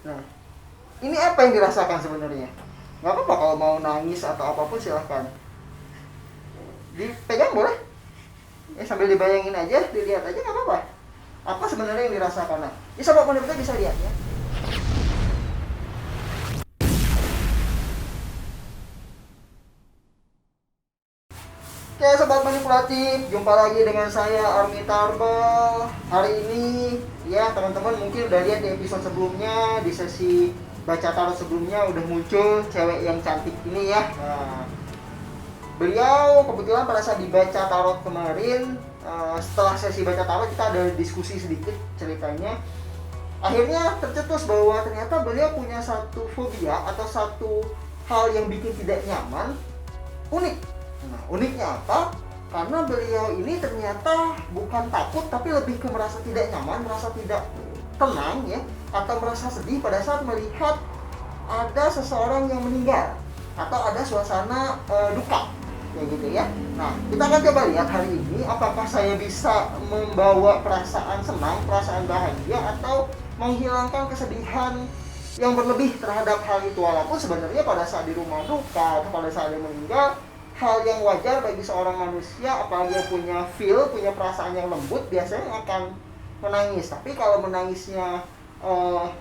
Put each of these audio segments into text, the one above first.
Nah, ini apa yang dirasakan sebenarnya? Nggak apa-apa kalau mau nangis atau apapun silahkan. Dipegang boleh? Sambil dibayangin aja, dilihat aja nggak apa-apa. Apa sebenarnya yang dirasakan? Nah, ini sobat monitor bisa lihat ya. Oke sobat manipulatif, jumpa lagi dengan saya Army Tarbel. Hari ini ya teman-teman mungkin udah lihat di episode sebelumnya, di sesi baca tarot sebelumnya udah muncul cewek yang cantik ini ya. Nah, beliau kebetulan pada saat dibaca tarot kemarin, setelah sesi baca tarot kita ada diskusi sedikit ceritanya. Akhirnya tercetus bahwa ternyata beliau punya satu fobia atau satu hal yang bikin tidak nyaman, unik. Nah, uniknya apa? Karena beliau ini ternyata bukan takut, tapi lebih ke merasa tidak nyaman, merasa tidak tenang ya, atau merasa sedih pada saat melihat ada seseorang yang meninggal atau ada suasana duka, kayak gitu ya. Nah, kita akan coba lihat hari ini apakah saya bisa membawa perasaan senang, perasaan bahagia, atau menghilangkan kesedihan yang berlebih terhadap hal itu. Walaupun sebenarnya pada saat di rumah duka atau pada saat dia meninggal, hal yang wajar bagi seorang manusia, apalagi yang punya punya perasaan yang lembut, biasanya akan menangis. Tapi kalau menangisnya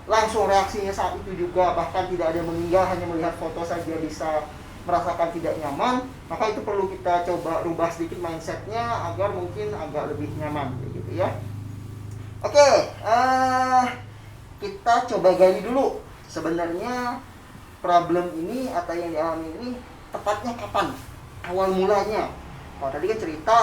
langsung reaksinya saat itu juga, bahkan tidak ada yang meninggal, hanya melihat foto saja bisa merasakan tidak nyaman, maka itu perlu kita coba rubah sedikit mindsetnya agar mungkin agak lebih nyaman, gitu ya. Oke, kita coba gali dulu sebenarnya problem ini atau yang dialami ini tepatnya kapan, awal mulanya. Kalau tadi kan cerita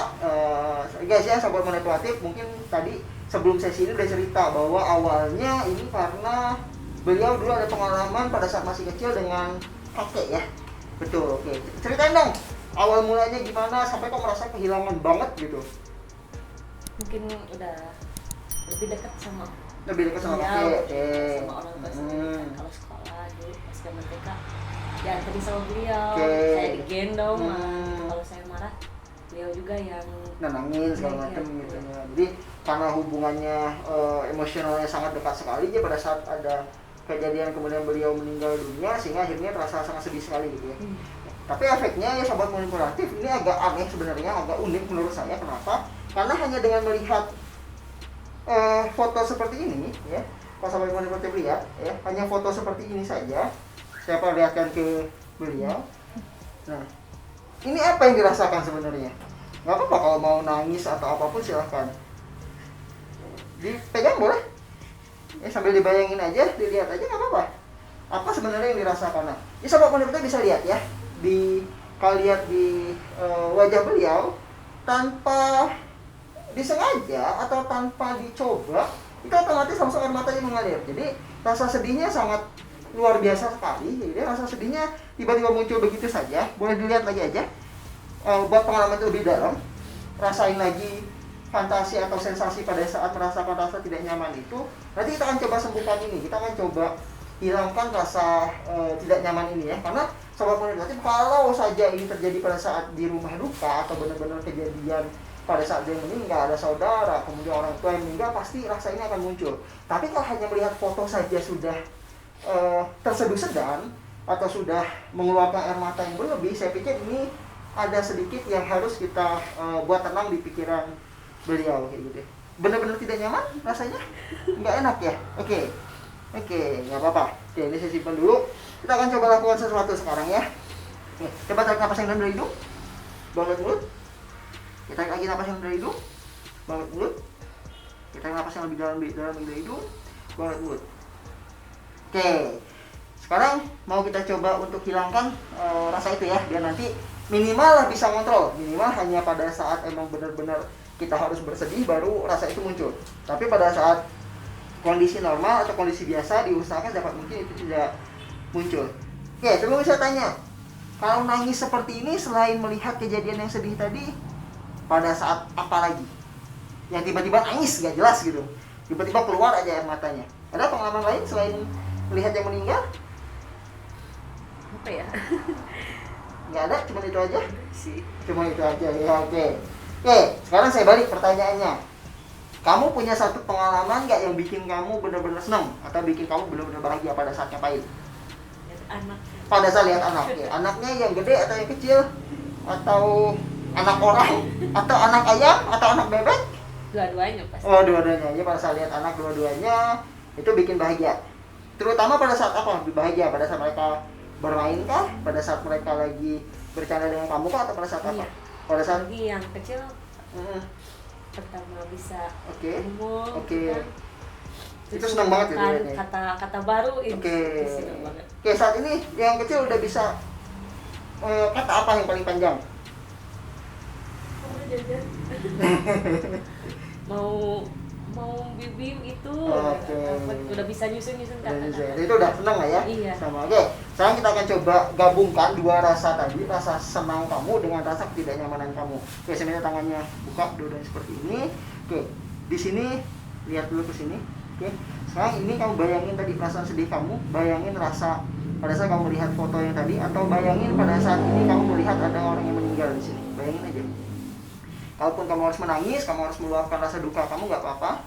guys ya, sobat manipulatif, mungkin tadi sebelum sesi ini udah cerita bahwa awalnya ini karena beliau dulu ada pengalaman pada saat masih kecil dengan kakek ya. Betul, oke. Ceritain dong awal mulanya gimana sampai kok merasa kehilangan banget gitu. Mungkin udah lebih dekat sama Kakek. sama orang tua sendiri kan. Kalau sekolah dulu pas zaman TK dianterin sama beliau, saya digendong. Kalau saya marah beliau juga yang nenangin segala macam gitu ya. Jadi karena hubungannya emosionalnya sangat dekat sekali ya, pada saat ada kejadian kemudian beliau meninggal dunia, sehingga akhirnya terasa sangat sedih sekali gitu ya. Tapi efeknya ya sobat manipulatif ini agak aneh sebenarnya, agak unik menurut saya. Kenapa? Karena hanya dengan melihat foto seperti ini ya, kalau sobat manipulatif lihat ya, hanya foto seperti ini saja saya perlihatkan ke beliau. Nah, ini apa yang dirasakan sebenarnya? Nggak apa-apa kalau mau nangis atau apapun silahkan. Dipegang boleh? Sambil dibayangin aja, dilihat aja nggak apa-apa. Apa sebenarnya yang dirasakan? Nah, ini sobat manipulatif bisa lihat ya, kalau lihat di wajah beliau tanpa disengaja atau tanpa dicoba, itu otomatis langsung air matanya mengalir. Jadi rasa sedihnya sangat luar biasa sekali. Jadi rasa sedihnya tiba-tiba muncul begitu saja. Boleh dilihat lagi aja. Buat pengalaman itu lebih dalam, rasain lagi fantasi atau sensasi pada saat merasakan rasa tidak nyaman itu. Nanti kita akan coba sembuhkan ini. Kita akan coba hilangkan rasa tidak nyaman ini ya. Karena sobat manipulatif, kalau saja ini terjadi pada saat di rumah duka atau benar-benar kejadian pada saat dia meninggal, ada saudara, kemudian orang tua yang meninggal, pasti rasa ini akan muncul. Tapi kalau hanya melihat foto saja sudah terseduh sedan atau sudah mengeluarkan air mata yang berlebih, saya pikir ini ada sedikit yang harus kita buat tenang di pikiran beliau kayak gitu. Benar-benar tidak nyaman rasanya, nggak enak ya. Oke, nggak apa-apa. Oke, ini saya simpan dulu. Kita akan coba lakukan sesuatu sekarang ya. Coba tarik napas yang dalam dari hidung, buang lewat mulut. Kita tarik lagi napas yang dari hidung, buang lewat mulut. Kita tarik napas yang lebih dalam dari hidung, buang lewat mulut. Oke, sekarang mau kita coba untuk hilangkan rasa itu ya, biar nanti minimal lah bisa kontrol. Minimal hanya pada saat emang benar-benar kita harus bersedih baru rasa itu muncul. Tapi pada saat kondisi normal atau kondisi biasa diusahakan dapat mungkin itu tidak muncul. Oke, sebelum saya tanya, kalau nangis seperti ini selain melihat kejadian yang sedih tadi, pada saat apa lagi? Yang tiba-tiba nangis gak jelas gitu, tiba-tiba keluar aja air matanya. Ada pengalaman lain selain melihat yang meninggal? apa ya? Nggak ada, cuma itu aja? Sih. Cuma itu aja ya, oke. Oke, sekarang saya balik pertanyaannya. Kamu punya satu pengalaman nggak yang bikin kamu benar-benar senang atau bikin kamu benar-benar bahagia pada saat ngapain? Anak. Pada saat lihat anak, ya. Anaknya yang gede atau yang kecil, atau anak orang, atau anak ayam, atau anak bebek? Dua-duanya pasti. Oh, dua-duanya. Ya, pada saat lihat anak dua-duanya itu bikin bahagia. Terutama pada saat apa? Bahagia pada saat mereka bermain kah? Pada saat mereka lagi bercanda dengan kamu kah? Atau pada saat apa? Iya. Pada saat Lagi yang kecil pertama bisa Oke. ngomong, Oke. kan. Itu Terus senang banget ya kan dilihatnya. kata-kata baru itu Oke. senang banget. Oke, saat ini yang kecil udah bisa kata apa yang paling panjang? mau bibim itu Oke. udah bisa nyusun kata-kata. Itu udah senang lah ya? Iya. Sama. Oke, sekarang kita akan coba gabungkan dua rasa tadi, rasa senang kamu dengan rasa ketidaknyamanan kamu. Oke, sebenarnya tangannya buka, dua-duanya seperti ini. Oke, di sini lihat dulu ke sini. Oke, sekarang ini kamu bayangin tadi perasaan sedih kamu, bayangin rasa pada saat kamu melihat foto yang tadi, atau bayangin pada saat ini kamu melihat ada orang yang meninggal di sini. Bayangin aja. Kalaupun kamu harus menangis, kamu harus meluapkan rasa duka kamu, nggak apa-apa.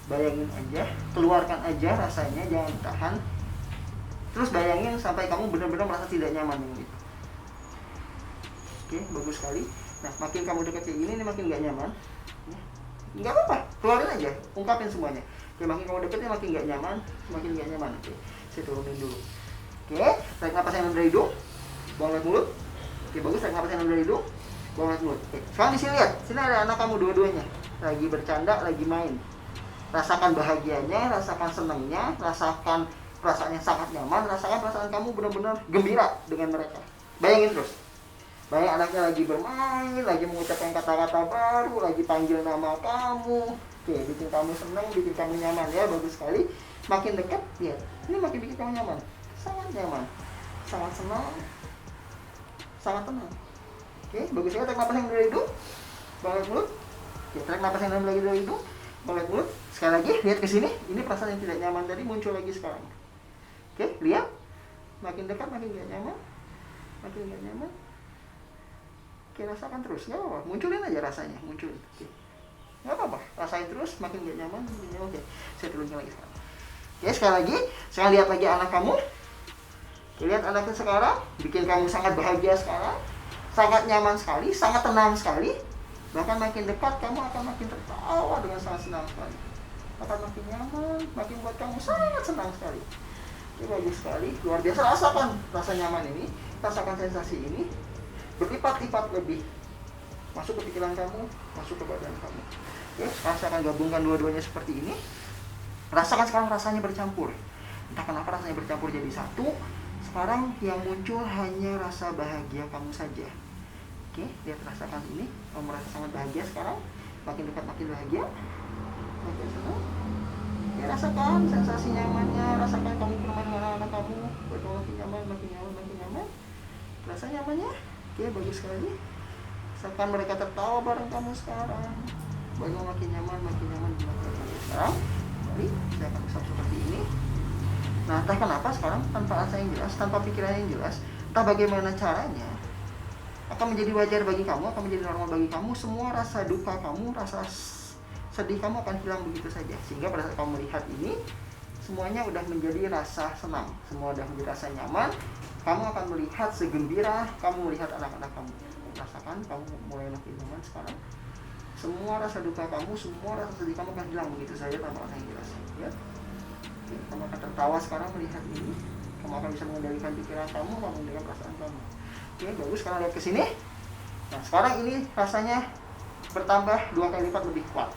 Bayangin aja, keluarkan aja rasanya, jangan ditahan. Terus bayangin sampai kamu benar-benar merasa tidak nyaman dengan itu. Oke, bagus sekali. Nah, makin kamu dekat kayak gini, ini makin nggak nyaman. Nggak apa-apa, keluarin aja, ungkapin semuanya. Oke, makin kamu dekatnya makin nggak nyaman, semakin nggak nyaman. Oke, saya turunin dulu. Oke, tarik napas yang dari hidung, buang lewat mulut. Oke, bagus, tarik napas yang dari hidung, buang lewat mulut. Oke, sekarang di sini lihat, sini ada anak kamu dua-duanya, lagi bercanda, lagi main. Rasakan bahagianya, rasakan senangnya, rasakan perasaannya sangat nyaman, rasakan perasaan kamu benar-benar gembira dengan mereka. Bayangin terus. Bayangin anaknya lagi bermain, lagi mengucapkan kata-kata baru, lagi panggil nama kamu. Oke, bikin kamu senang, bikin kamu nyaman ya, bagus sekali. Makin dekat, lihat. Ini makin bikin kamu nyaman. Sangat nyaman. Sangat senang. Sangat tenang. Oke, bagus sekali. Tarik napas yang dari hidung. Balik mulut. Oke, tarik napas yang lagi dari hidung. Balik mulut. Sekali lagi, lihat ke sini. Ini perasaan yang tidak nyaman tadi muncul lagi sekarang. Oke, lihat. Makin dekat, makin tidak nyaman. Makin tidak nyaman. Oke, rasakan terus. Nggak apa-apa. Munculin aja rasanya. Munculin. Oke. Nggak apa-apa. Rasain terus. Makin tidak nyaman. Oke. Saya turunin lagi sekarang. Oke, sekali lagi. Sekarang lihat lagi anak kamu. Oke, lihat anaknya sekarang. Bikin kamu sangat bahagia sekarang. Sangat nyaman sekali. Sangat tenang sekali. Bahkan makin dekat, kamu akan makin tertawa dengan sangat senang sekali. Akan makin nyaman. Makin buat kamu sangat senang sekali. Oke, bagus sekali. Luar biasa. Rasakan rasa nyaman ini. Rasakan sensasi ini. Berlipat-lipat lebih masuk ke pikiran kamu, masuk ke badan kamu. Oke, rasakan, gabungkan dua-duanya seperti ini. Rasakan sekarang rasanya bercampur. Entah kenapa rasanya bercampur jadi satu. Sekarang yang muncul hanya rasa bahagia kamu saja. Oke, lihat, rasakan ini. Kamu merasa sangat bahagia sekarang. Makin dekat makin bahagia. Makin senang. Ya, rasakan sensasi nyamannya. Rasakan kamu bermain dengan anak kamu. Betul, makin nyaman, makin nyaman, makin nyaman. Rasa nyamannya. Oke, bagus sekali. Rasakan mereka tertawa bareng kamu sekarang. Baru makin nyaman sekarang. Mari, saya akan usap seperti ini. Nah, entah kenapa sekarang tanpa rasa yang jelas, tanpa pikiran yang jelas, entah bagaimana caranya, akan menjadi wajar bagi kamu, akan menjadi normal bagi kamu. Semua rasa duka kamu, rasa sedih kamu akan hilang begitu saja. Sehingga pada saat kamu melihat ini, semuanya udah menjadi rasa senang, semua udah menjadi rasa nyaman. Kamu akan melihat segembira, kamu melihat anak-anak kamu. Rasakan, kamu mulai makin nyaman sekarang. Semua rasa duka kamu, semua rasa sedih kamu akan hilang begitu saja tanpa rasa yang jelas. Ya? Oke, kamu akan tertawa sekarang melihat ini. Kamu akan bisa mengendalikan pikiran kamu, mengendalikan perasaan kamu. Oke, bagus. Sekarang lihat ke sini. Nah, sekarang ini rasanya bertambah 2 kali lipat lebih kuat.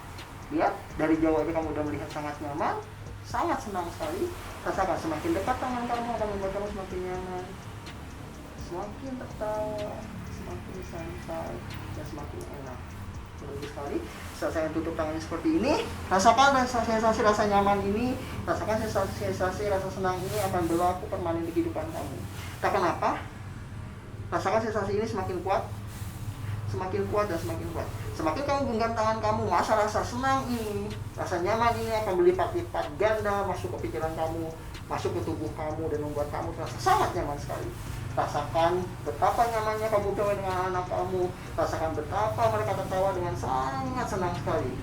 Lihat, dari jauh aja kamu udah melihat sangat nyaman, sangat senang sekali. Rasakan, semakin dekat tangan kamu akan membuat kamu semakin nyaman, semakin tertawa, semakin santai, dan semakin enak. Bagus sekali. Saat saya tutup tangannya seperti ini, rasakan sensasi rasa nyaman ini, rasakan sensasi rasa senang ini akan berlaku permanen di kehidupan kamu. Tak kenapa, rasakan sensasi ini semakin kuat dan semakin kuat. Semakin kamu genggam tangan kamu, masa rasa senang ini, rasa nyaman ini akan berlipat-lipat ganda masuk ke pikiran kamu, masuk ke tubuh kamu, dan membuat kamu terasa sangat nyaman sekali. Rasakan betapa nyamannya kamu bermain dengan anak kamu. Rasakan betapa mereka tertawa dengan sangat senang sekali.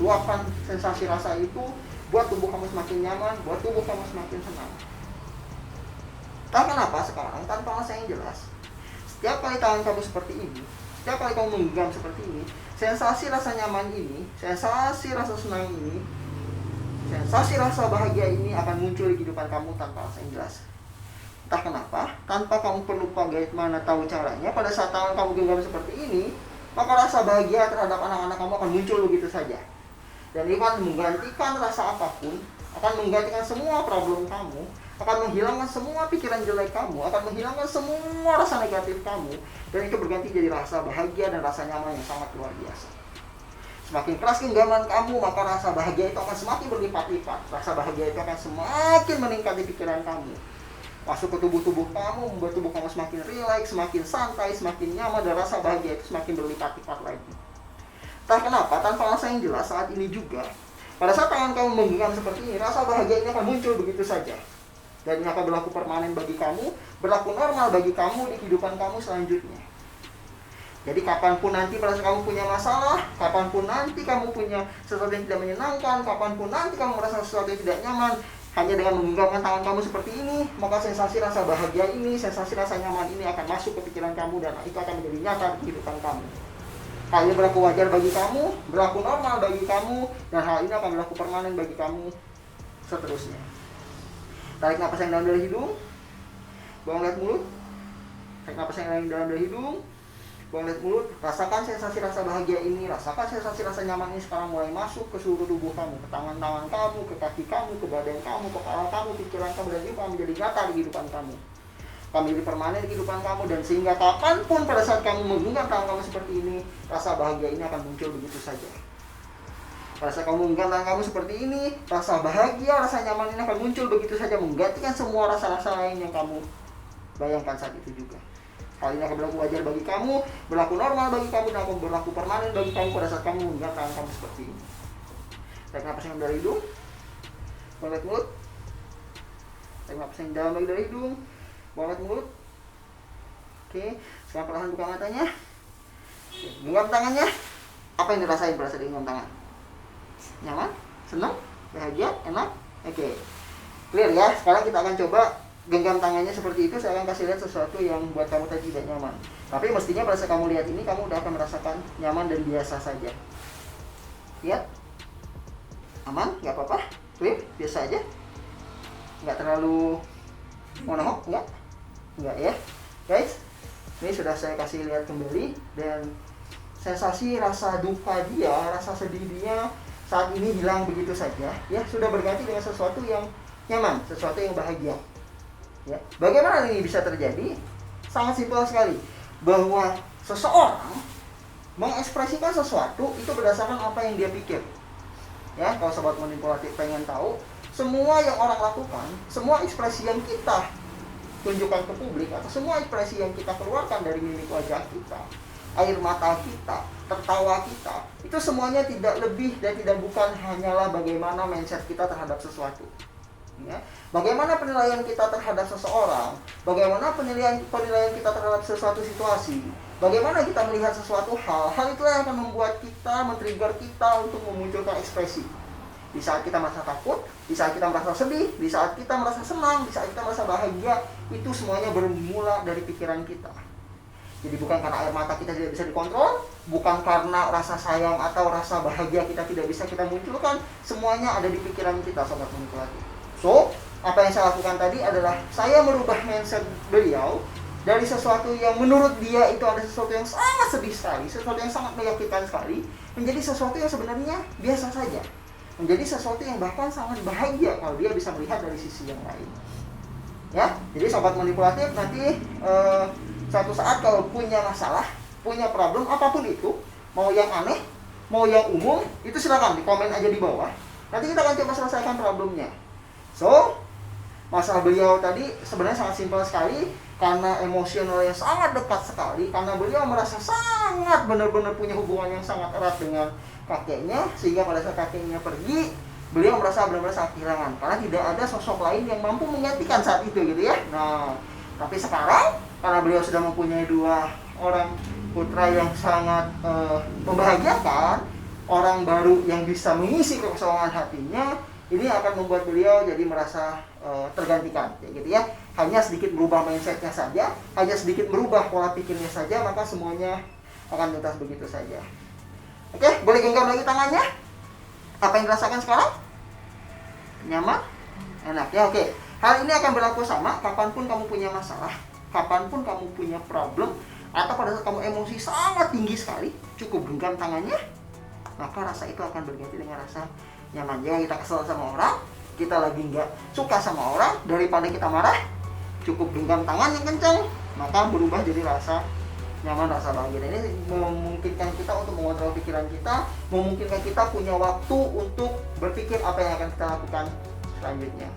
luapkan sensasi rasa itu, buat tubuh kamu semakin nyaman, buat tubuh kamu semakin senang. Entah kenapa sekarang tanpa alasan yang jelas, setiap kali tangan kamu seperti ini, setiap kali kamu menggenggam seperti ini, sensasi rasa nyaman ini, sensasi rasa senang ini, sensasi rasa bahagia ini akan muncul di kehidupan kamu tanpa alasan yang jelas. Entah kenapa, tanpa kamu perlu bagaimana tahu caranya, pada saat tangan kamu genggam seperti ini, maka rasa bahagia terhadap anak-anak kamu akan muncul begitu saja. Dan ini akan menggantikan rasa apapun, akan menggantikan semua problem kamu, akan menghilangkan semua pikiran jelek kamu, akan menghilangkan semua rasa negatif kamu, dan itu berganti jadi rasa bahagia dan rasa nyaman yang sangat luar biasa. Semakin keras genggaman kamu, maka rasa bahagia itu akan semakin berlipat-lipat. Rasa bahagia itu akan semakin meningkat di pikiran kamu, masuk ke tubuh-tubuh kamu, membuat tubuh kamu semakin rileks, semakin santai, semakin nyaman, dan rasa bahagia itu semakin berlipat-lipat lagi. Entah kenapa, tanpa alasan yang jelas saat ini juga, pada saat tangan kamu menggenggam seperti ini, rasa bahagia ini akan muncul begitu saja. Dan ini akan berlaku permanen bagi kamu, berlaku normal bagi kamu di kehidupan kamu selanjutnya. Jadi kapanpun nanti pada saat kamu punya masalah, kapanpun nanti kamu punya sesuatu yang tidak menyenangkan, kapanpun nanti kamu merasa sesuatu yang tidak nyaman, hanya dengan menggenggamkan tangan kamu seperti ini, maka sensasi rasa bahagia ini, sensasi rasa nyaman ini akan masuk ke pikiran kamu, dan itu akan menjadi nyata di kehidupan kamu. Hal ini berlaku wajar bagi kamu, berlaku normal bagi kamu, dan hal ini akan berlaku permanen bagi kamu seterusnya. Tarik napas yang dalam dari hidung, buang lewat mulut. Tarik napas yang dalam dari hidung, buang lewat mulut. Rasakan sensasi rasa bahagia ini, rasakan sensasi rasa nyaman ini sekarang mulai masuk ke seluruh tubuh kamu, ke tangan-tangan kamu, ke kaki kamu, ke badan kamu, ke kepala kamu, pikiran kamu, dan itu akan menjadi nyata di kehidupan kamu. Akan menjadi permanen di kehidupan kamu, dan sehingga kapanpun pada saat kamu menggenggam tangan kamu seperti ini, rasa bahagia ini akan muncul begitu saja. Pada saat kamu menggenggam tangan kamu seperti ini, rasa bahagia, rasa nyaman ini akan muncul begitu saja, menggantikan semua rasa-rasa lain yang kamu bayangkan saat itu juga. Hal ini akan berlaku wajar bagi kamu, berlaku normal bagi kamu, dan akan berlaku permanen bagi kamu pada saat kamu menggenggam tangan kamu seperti ini. Tarik napas yang dari hidung, buang lewat mulut. Tarik napas yang dalam lagi dari hidung, buang lewat mulut. Oke, sekarang perlahan buka matanya. Genggam tangannya. Apa yang dirasain pada saat genggam tangan? Nyaman? Senang? Bahagia? Enak? Oke. Clear ya? Sekarang kita akan coba genggam tangannya seperti itu. Saya akan kasih lihat sesuatu yang buat kamu tadi tidak nyaman. Tapi mestinya pada saat kamu lihat ini, kamu udah akan merasakan nyaman dan biasa saja. Lihat? Aman? Gak apa-apa? Clear? Biasa aja? Gak terlalu monohok? Enggak ya? Guys, ini sudah saya kasih lihat kembali, dan sensasi rasa duka dia, rasa sedih dia saat ini hilang begitu saja, ya, sudah berganti dengan sesuatu yang nyaman, sesuatu yang bahagia. Ya, bagaimana ini bisa terjadi? Sangat simpel sekali, bahwa seseorang mengekspresikan sesuatu itu berdasarkan apa yang dia pikir. Ya, kalau sobat manipulatif pengen tahu, semua yang orang lakukan, semua ekspresi yang kita tunjukkan ke publik, atau semua ekspresi yang kita keluarkan dari mimik wajah kita, air mata kita, tertawa kita, itu semuanya tidak lebih dan tidak bukan hanyalah bagaimana mindset kita terhadap sesuatu. Ya. Bagaimana penilaian kita terhadap seseorang, bagaimana penilaian kita terhadap sesuatu situasi, bagaimana kita melihat sesuatu hal itulah yang akan membuat kita, men-trigger kita untuk memunculkan ekspresi. Di saat kita merasa takut, di saat kita merasa sedih, di saat kita merasa senang, di saat kita merasa bahagia, itu semuanya bermula dari pikiran kita. Jadi bukan karena air mata kita tidak bisa dikontrol, bukan karena rasa sayang atau rasa bahagia kita tidak bisa kita munculkan, semuanya ada di pikiran kita, sobat manipulatif. So, apa yang saya lakukan tadi adalah saya merubah mindset beliau dari sesuatu yang menurut dia itu ada sesuatu yang sangat sedih sekali, sesuatu yang sangat menyakitkan sekali, menjadi sesuatu yang sebenarnya biasa saja, menjadi sesuatu yang bahkan sangat bahagia kalau dia bisa melihat dari sisi yang lain. Ya, jadi sobat manipulatif nanti suatu saat kalau punya masalah, punya problem apapun itu, mau yang aneh, mau yang umum, itu silakan di komen aja di bawah. Nanti kita akan coba selesaikan problemnya. So, masalah beliau tadi sebenarnya sangat simpel sekali, karena emosional yang sangat dekat sekali, karena beliau merasa sangat benar-benar punya hubungan yang sangat erat dengan kakeknya, sehingga pada saat kakeknya pergi, beliau merasa benar-benar sangat kehilangan, karena tidak ada sosok lain yang mampu menggantikan saat itu gitu ya. Nah, tapi sekarang karena beliau sudah mempunyai 2 orang putra yang sangat membahagiakan, orang baru yang bisa mengisi kekosongan hatinya, ini akan membuat beliau jadi merasa tergantikan, kayak gitu ya. Hanya sedikit berubah mindsetnya saja, hanya sedikit berubah pola pikirnya saja, maka semuanya akan tuntas begitu saja. Oke, boleh genggam lagi tangannya. Apa yang dirasakan sekarang? Nyaman? Enak ya, oke. Hal ini akan berlaku sama kapanpun kamu punya masalah, kapanpun kamu punya problem, atau pada saat kamu emosi sangat tinggi sekali, cukup genggam tangannya, maka rasa itu akan berganti dengan rasa nyaman. Jangan kita kesel sama orang, kita lagi nggak suka sama orang, daripada kita marah, cukup genggam tangan yang kencang, maka berubah jadi rasa nyaman, rasa bahagia. Dan ini memungkinkan kita untuk mengontrol pikiran kita, memungkinkan kita punya waktu untuk berpikir apa yang akan kita lakukan selanjutnya.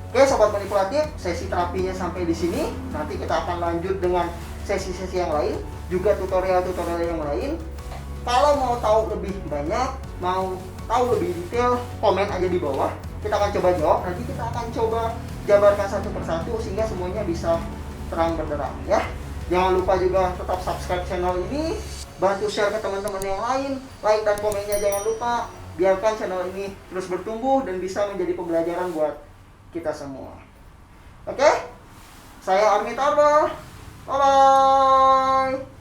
Oke sobat manipulatif, sesi terapinya sampai di sini. Nanti kita akan lanjut dengan sesi-sesi yang lain, juga tutorial-tutorial yang lain. Kalau mau tahu lebih banyak, mau tahu lebih detail, komen aja di bawah. Kita akan coba jawab. Nanti kita akan coba jabarkan satu persatu sehingga semuanya bisa terang benderang ya. Jangan lupa juga tetap subscribe channel ini, bantu share ke teman-teman yang lain, like dan komennya jangan lupa. Biarkan channel ini terus bertumbuh dan bisa menjadi pembelajaran buat kita semua. Oke? Saya Army Tarbal. Bye-bye.